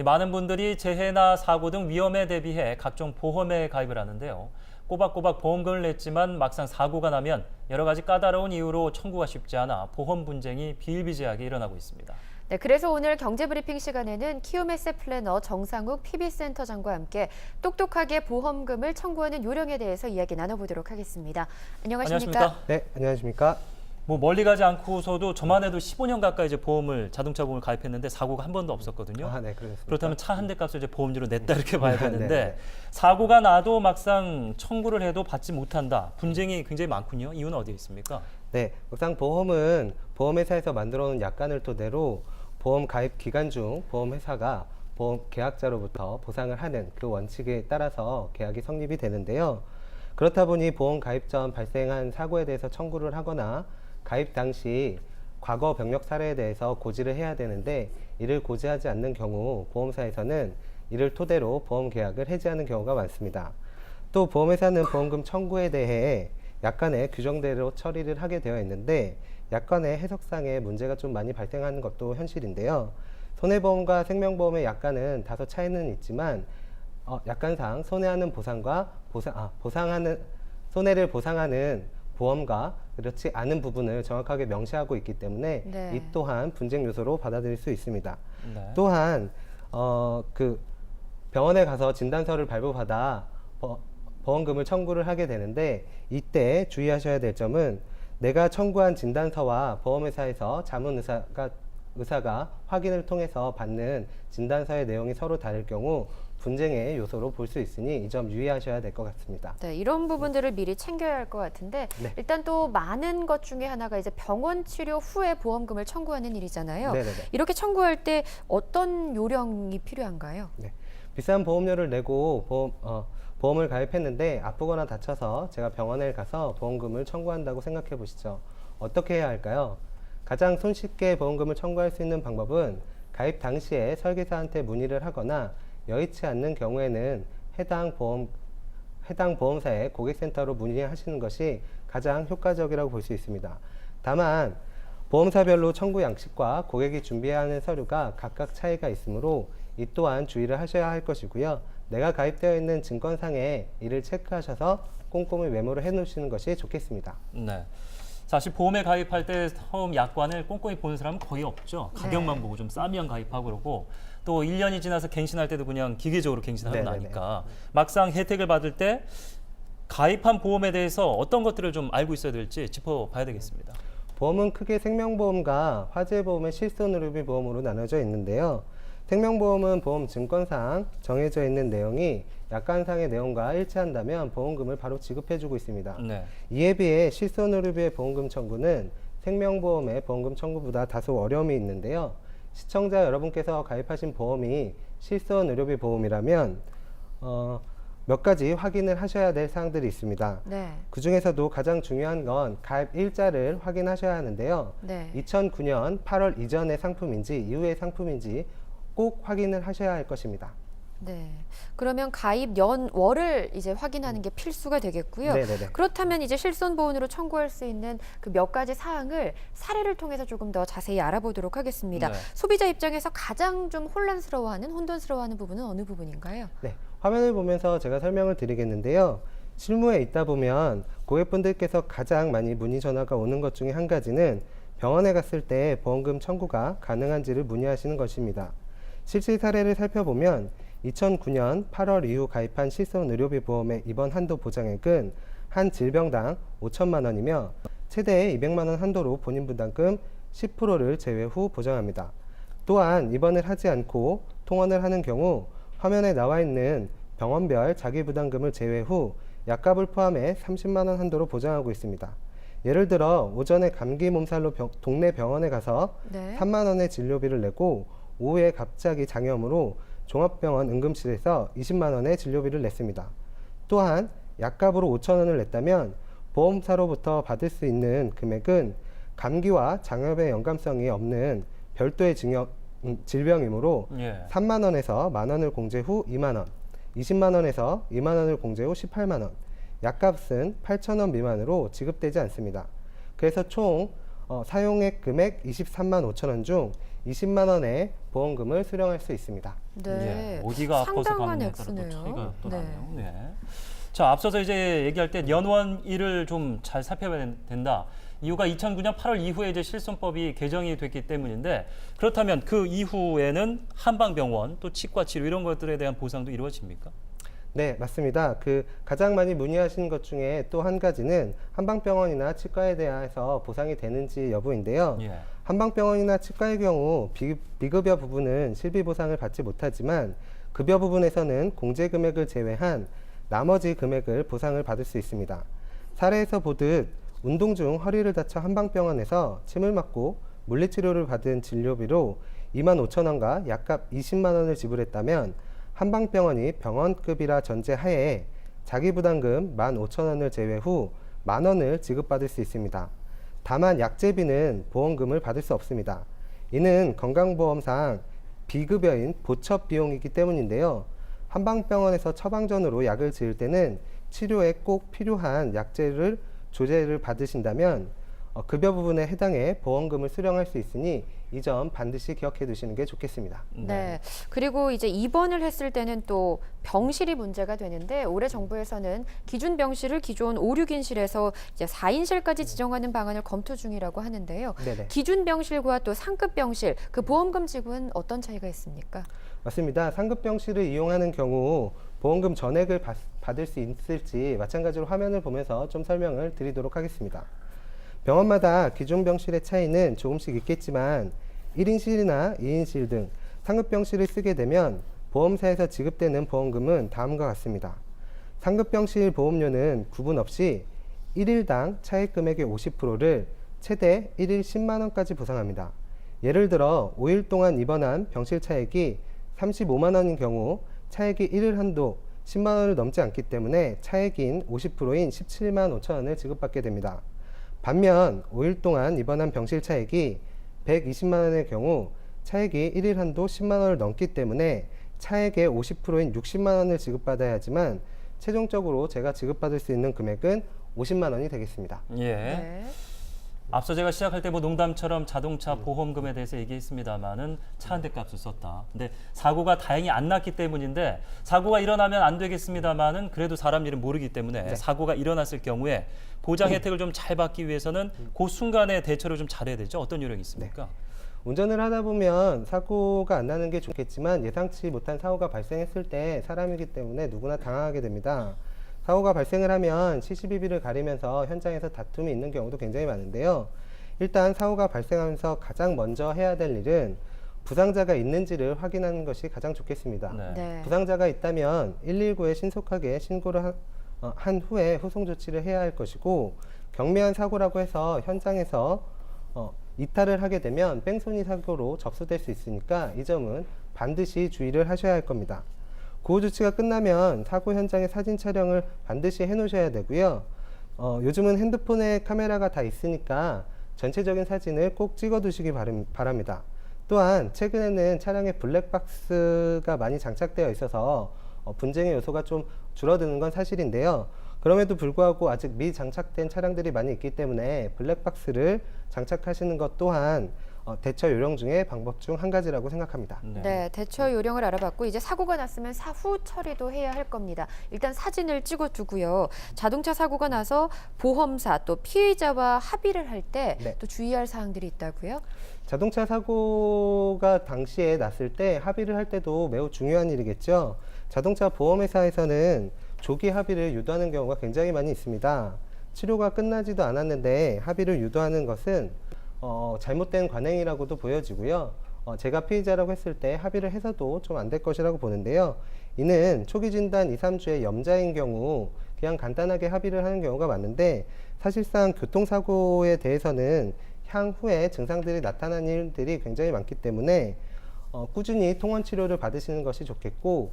많은 분들이 재해나 사고 등 위험에 대비해 각종 보험에 가입을 하는데요. 꼬박꼬박 보험금을 냈지만 막상 사고가 나면 여러 가지 까다로운 이유로 청구가 쉽지 않아 보험 분쟁이 비일비재하게 일어나고 있습니다. 네, 그래서 오늘 경제브리핑 시간에는 키움에셋 플래너 정상욱 PB센터장과 함께 똑똑하게 보험금을 청구하는 요령에 대해서 이야기 나눠보도록 하겠습니다. 안녕하십니까? 네, 안녕하십니까? 멀리 가지 않고서도 저만 해도 15년 가까이 이제 자동차 보험을 가입했는데 사고가 한 번도 없었거든요. 네, 그렇습니다. 그렇다면 차 한 대 값을 이제 보험료로 냈다 이렇게 봐야 되는데 네. 사고가 나도 막상 청구를 해도 받지 못한다. 분쟁이 굉장히 많군요. 이유는 어디에 있습니까? 네, 막상 보험은 보험회사에서 만들어 놓은 약관을 토대로 보험 가입 기간 중 보험회사가 보험 계약자로부터 보상을 하는 그 원칙에 따라서 계약이 성립이 되는데요. 그렇다 보니 보험 가입 전 발생한 사고에 대해서 청구를 하거나 가입 당시 과거 병력 사례에 대해서 고지를 해야 되는데 이를 고지하지 않는 경우 보험사에서는 이를 토대로 보험 계약을 해지하는 경우가 많습니다. 또 보험회사는 보험금 청구에 대해 약관의 규정대로 처리를 하게 되어 있는데 약관의 해석상의 문제가 좀 많이 발생하는 것도 현실인데요. 손해보험과 생명보험의 약관은 다소 차이는 있지만 약관상 손해하는 보상과 손해를 보상하는 보험과 그렇지 않은 부분을 정확하게 명시하고 있기 때문에 이 또한 분쟁 요소로 받아들일 수 있습니다. 네. 또한 그 병원에 가서 진단서를 발부받아 보험금을 청구를 하게 되는데 이때 주의하셔야 될 점은 내가 청구한 진단서와 보험회사에서 자문의사가 확인을 통해서 받는 진단서의 내용이 서로 다를 경우 분쟁의 요소로 볼 수 있으니 이 점 유의하셔야 될 것 같습니다. 네, 이런 부분들을 미리 챙겨야 할 것 같은데 일단 또 많은 것 중에 하나가 이제 병원 치료 후에 보험금을 청구하는 일이잖아요. 네네네. 이렇게 청구할 때 어떤 요령이 필요한가요? 네. 비싼 보험료를 내고 보험을 가입했는데 아프거나 다쳐서 제가 병원에 가서 보험금을 청구한다고 생각해 보시죠. 어떻게 해야 할까요? 가장 손쉽게 보험금을 청구할 수 있는 방법은 가입 당시에 설계사한테 문의를 하거나 여의치 않는 경우에는 해당 보험사의 고객센터로 문의하시는 것이 가장 효과적이라고 볼 수 있습니다. 다만 보험사별로 청구 양식과 고객이 준비해야 하는 서류가 각각 차이가 있으므로 이 또한 주의를 하셔야 할 것이고요. 내가 가입되어 있는 증권상에 이를 체크하셔서 꼼꼼히 메모를 해 놓으시는 것이 좋겠습니다. 네. 사실 보험에 가입할 때 처음 약관을 꼼꼼히 보는 사람은 거의 없죠. 가격만 보고 좀 싸면 가입하고 그러고 또 1년이 지나서 갱신할 때도 그냥 기계적으로 갱신하고 나니까 막상 혜택을 받을 때 가입한 보험에 대해서 어떤 것들을 좀 알고 있어야 될지 짚어봐야 되겠습니다. 보험은 크게 생명보험과 화재보험의 실손의료비 보험으로 나눠져 있는데요. 생명보험은 보험 증권상 정해져 있는 내용이 약관상의 내용과 일치한다면 보험금을 바로 지급해주고 있습니다. 네. 이에 비해 실손의료비의 보험금 청구는 생명보험의 보험금 청구보다 다소 어려움이 있는데요. 시청자 여러분께서 가입하신 보험이 실손의료비 보험이라면 몇 가지 확인을 하셔야 될 사항들이 있습니다. 그 중에서도 가장 중요한 건 가입 일자를 확인하셔야 하는데요. 2009년 8월 이전의 상품인지 이후의 상품인지 꼭 확인을 하셔야 할 것입니다. 네. 그러면 가입 연월을 이제 확인하는 게 필수가 되겠고요. 네네네. 그렇다면 이제 실손보험으로 청구할 수 있는 그 몇 가지 사항을 사례를 통해서 조금 더 자세히 알아보도록 하겠습니다. 네. 소비자 입장에서 가장 좀 혼돈스러워하는 부분은 어느 부분인가요? 네. 화면을 보면서 제가 설명을 드리겠는데요. 실무에 있다 보면 고객분들께서 가장 많이 문의 전화가 오는 것 중에 한 가지는 병원에 갔을 때 보험금 청구가 가능한지를 문의하시는 것입니다. 실질 사례를 살펴보면 2009년 8월 이후 가입한 실손의료비 보험의 입원 한도 보장액은 한 질병당 5천만 원이며 최대 200만 원 한도로 본인 부담금 10%를 제외 후 보장합니다. 또한 입원을 하지 않고 통원을 하는 경우 화면에 나와 있는 병원별 자기부담금을 제외 후 약값을 포함해 30만 원 한도로 보장하고 있습니다. 예를 들어 오전에 감기 몸살로 동네 병원에 가서 3만 원의 진료비를 내고 오후에 갑자기 장염으로 종합병원 응급실에서 20만 원의 진료비를 냈습니다. 또한 약값으로 5천 원을 냈다면 보험사로부터 받을 수 있는 금액은 감기와 장염의 연관성이 없는 별도의 질병이므로 3만 원에서 만 원을 공제 후 2만 원, 20만 원에서 2만 원을 공제 후 18만 원, 약값은 8천 원 미만으로 지급되지 않습니다. 그래서 총 사용액 금액 23만 5천 원 중 20만 원의 보험금을 수령할 수 있습니다. 네. 예, 어디가 아파서 상당한 가느냐에 따라 또 액수네요. 차이가 또 네. 나네요. 네. 자, 앞서서 이제 얘기할 때 연원일을 좀 잘 살펴봐야 된다. 이유가 2009년 8월 이후에 이제 실손법이 개정이 됐기 때문인데, 그렇다면 그 이후에는 한방병원 또 치과 치료 이런 것들에 대한 보상도 이루어집니까? 네, 맞습니다. 가장 많이 문의하시는 것 중에 또 한 가지는 한방병원이나 치과에 대해서 보상이 되는지 여부인데요. 예. 한방병원이나 치과의 경우 비급여 부분은 실비 보상을 받지 못하지만 급여 부분에서는 공제 금액을 제외한 나머지 금액을 보상을 받을 수 있습니다. 사례에서 보듯 운동 중 허리를 다쳐 한방병원에서 침을 맞고 물리치료를 받은 진료비로 25,000원과 약값 20만 원을 지불했다면 한방병원이 병원급이라 전제하에 자기부담금 15,000원을 제외 후 10,000원을 지급받을 수 있습니다. 다만 약제비는 보험금을 받을 수 없습니다. 이는 건강보험상 비급여인 보첩 비용이기 때문인데요. 한방병원에서 처방전으로 약을 지을 때는 치료에 꼭 필요한 약제를 조제를 받으신다면 급여 부분에 해당해 보험금을 수령할 수 있으니 이 점 반드시 기억해 두시는 게 좋겠습니다. 네. 그리고 이제 입원을 했을 때는 또 병실이 문제가 되는데 올해 정부에서는 기준 병실을 기존 5, 6인실에서 이제 4인실까지 지정하는 방안을 검토 중이라고 하는데요. 네네. 기준 병실과 또 상급 병실 그 보험금 지급은 어떤 차이가 있습니까? 맞습니다. 상급 병실을 이용하는 경우 보험금 전액을 받을 수 있을지 마찬가지로 화면을 보면서 좀 설명을 드리도록 하겠습니다. 병원마다 기준 병실의 차이는 조금씩 있겠지만 1인실이나 2인실 등 상급 병실을 쓰게 되면 보험사에서 지급되는 보험금은 다음과 같습니다. 상급 병실 보험료는 구분 없이 1일당 차액 금액의 50%를 최대 1일 10만 원까지 보상합니다. 예를 들어 5일 동안 입원한 병실 차액이 35만 원인 경우 차액이 1일 한도 10만 원을 넘지 않기 때문에 차액인 50%인 17만 5천 원을 지급받게 됩니다. 반면 5일 동안 입원한 병실 차액이 120만 원의 경우 차액이 1일 한도 10만 원을 넘기 때문에 차액의 50%인 60만 원을 지급받아야 하지만 최종적으로 제가 지급받을 수 있는 금액은 50만 원이 되겠습니다. 예. 네. 앞서 제가 시작할 때 뭐 농담처럼 자동차 보험금에 대해서 얘기했습니다만은 차 한 대 값을 썼다. 근데 사고가 다행히 안 났기 때문인데 사고가 일어나면 안 되겠습니다만은 그래도 사람 일은 모르기 때문에 네. 사고가 일어났을 경우에 보장 혜택을 좀 잘 받기 위해서는 그 순간에 대처를 좀 잘해야 되죠. 어떤 요령이 있습니까? 운전을 하다 보면 사고가 안 나는 게 좋겠지만 예상치 못한 사고가 발생했을 때 사람이기 때문에 누구나 당황하게 됩니다. 사고가 발생을 하면 CCTV를 가리면서 현장에서 다툼이 있는 경우도 굉장히 많은데요. 일단 사고가 발생하면서 가장 먼저 해야 될 일은 부상자가 있는지를 확인하는 것이 가장 좋겠습니다. 네. 네. 부상자가 있다면 119에 신속하게 신고를 한 후에 후송 조치를 해야 할 것이고 경미한 사고라고 해서 현장에서 이탈을 하게 되면 뺑소니 사고로 접수될 수 있으니까 이 점은 반드시 주의를 하셔야 할 겁니다. 구호 조치가 끝나면 사고 현장의 사진 촬영을 반드시 해 놓으셔야 되고요. 요즘은 핸드폰에 카메라가 다 있으니까 전체적인 사진을 꼭 찍어 두시기 바랍니다. 또한 최근에는 차량에 블랙박스가 많이 장착되어 있어서 분쟁의 요소가 좀 줄어드는 건 사실인데요. 그럼에도 불구하고 아직 미장착된 차량들이 많이 있기 때문에 블랙박스를 장착하시는 것 또한 대처 요령 중에 방법 중 한 가지라고 생각합니다. 네, 대처 요령을 알아봤고 이제 사고가 났으면 사후 처리도 해야 할 겁니다. 일단 사진을 찍어 두고요. 자동차 사고가 나서 보험사 또 피해자와 합의를 할 때 또 네. 주의할 사항들이 있다고요? 자동차 사고가 당시에 났을 때 합의를 할 때도 매우 중요한 일이겠죠. 자동차 보험회사에서는 조기 합의를 유도하는 경우가 굉장히 많이 있습니다. 치료가 끝나지도 않았는데 합의를 유도하는 것은 잘못된 관행이라고도 보여지고요. 제가 피해자라고 했을 때 합의를 해서도 좀 안 될 것이라고 보는데요. 이는 초기 진단 2, 3주의 염자인 경우 그냥 간단하게 합의를 하는 경우가 많은데 사실상 교통사고에 대해서는 향후에 증상들이 나타나는 일들이 굉장히 많기 때문에 꾸준히 통원 치료를 받으시는 것이 좋겠고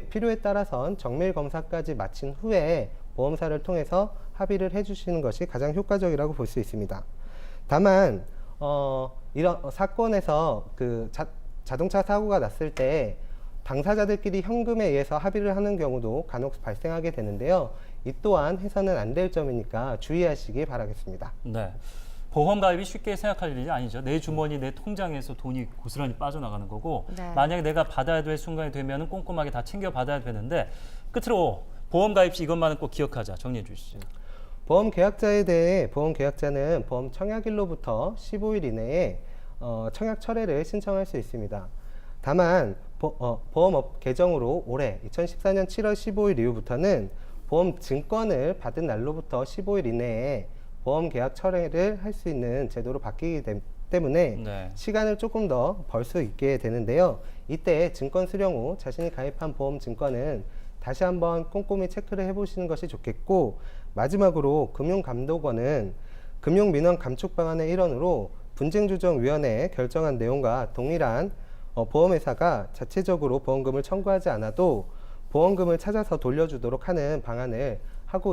필요에 따라선 정밀 검사까지 마친 후에 보험사를 통해서 합의를 해주시는 것이 가장 효과적이라고 볼 수 있습니다. 다만 이런 사건에서 자동차 사고가 났을 때 당사자들끼리 현금에 의해서 합의를 하는 경우도 간혹 발생하게 되는데요. 이 또한 해서는 안 될 점이니까 주의하시기 바라겠습니다. 네. 보험 가입이 쉽게 생각할 일이 아니죠. 내 주머니, 내 통장에서 돈이 고스란히 빠져나가는 거고 네. 만약에 내가 받아야 될 순간이 되면 꼼꼼하게 다 챙겨 받아야 되는데 끝으로 보험 가입 시 이것만은 꼭 기억하자. 정리해 주시죠. 보험 계약자에 대해 보험 계약자는 보험 청약일로부터 15일 이내에 청약 철회를 신청할 수 있습니다. 다만 보험업 개정으로 올해 2014년 7월 15일 이후부터는 보험 증권을 받은 날로부터 15일 이내에 보험 계약 철회를 할 수 있는 제도로 바뀌기 때문에 네. 시간을 조금 더 벌 수 있게 되는데요. 이때 증권 수령 후 자신이 가입한 보험 증권은 다시 한번 꼼꼼히 체크를 해보시는 것이 좋겠고, 마지막으로 금융감독원은 금융민원 감축 방안의 일환으로 분쟁조정위원회에 결정한 내용과 동일한 보험회사가 자체적으로 보험금을 청구하지 않아도 보험금을 찾아서 돌려주도록 하는 방안을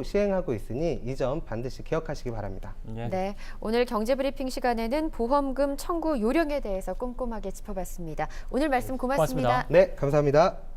시행하고 있으니 이 점 반드시 기억하시기 바랍니다. 예. 네, 오늘 경제브리핑 시간에는 보험금 청구 요령에 대해서 꼼꼼하게 짚어봤습니다. 오늘 말씀 고맙습니다. 고맙습니다. 네, 감사합니다.